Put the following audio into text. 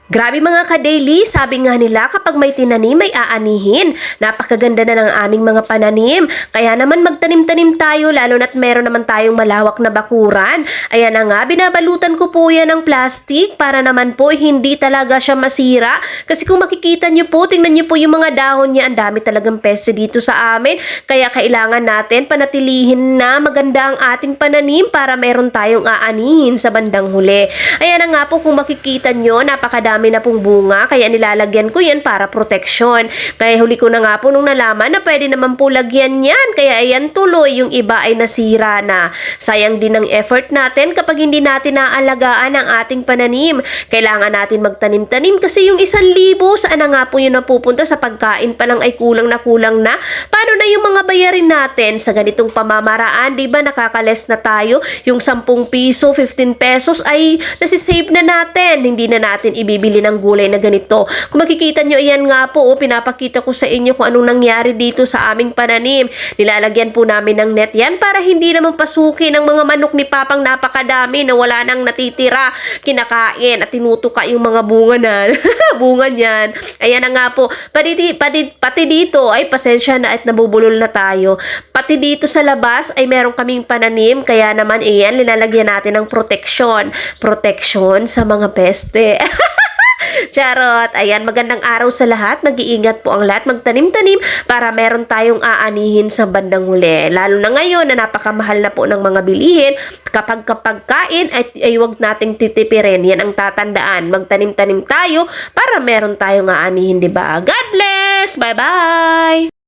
Grabe mga ka-daily, sabi nga nila kapag may tinanim may aanihin. Napakaganda na ng aming mga pananim. Kaya naman magtanim-tanim tayo lalo na't meron naman tayong malawak na bakuran. Ayan na nga, binabalutan ko po yan ng plastic para naman po hindi talaga siya masira. Kasi kung makikita nyo po, tingnan nyo po yung mga dahon niya. Ang dami talagang peste dito sa amin. Kaya kailangan natin panatilihin na maganda ang ating pananim para meron tayong aanihin sa bandang huli. Ayan na nga po, kung makikita nyo, napakadami na pong bunga, kaya nilalagyan ko yan para proteksyon. Kaya huli ko na nga po nung nalaman na pwede naman po lagyan yan, kaya ayan tuloy, yung iba ay nasira na. Sayang din ang effort natin kapag hindi natin naaalagaan ang ating pananim. Kailangan natin magtanim-tanim kasi yung 1,000, saan na nga po yun napupunta, sa pagkain pa lang ay kulang na. Paano na yung mga bayarin natin sa ganitong pamamaraan? Diba nakakales na tayo, yung 10 piso, 15 pesos ay nasisave na natin, hindi na natin ibibili ng gulay na ganito. Kung makikita nyo, ayan nga po, pinapakita ko sa inyo kung anong nangyari dito sa aming pananim. Nilalagyan po namin ng net yan para hindi naman pasukin ng mga manok ni Papang, napakadami na wala nang natitira. Kinakain at tinutuka yung mga bunga na bunga niyan. Ayan na nga po. Pati dito ay pasensya na at nabubulol na tayo. Pati dito sa labas ay meron kaming pananim, kaya naman iyan, linalagyan natin ng protection. Protection sa mga peste. Charot! Ayan, magandang araw sa lahat. Mag-iingat po ang lahat. Magtanim-tanim para meron tayong aanihin sa bandang huli. Lalo na ngayon na napakamahal na po ng mga bilihin. Kapag kain ay huwag nating titipirin. Yan ang tatandaan. Magtanim-tanim tayo para meron tayong aanihin, diba? God bless! Bye-bye!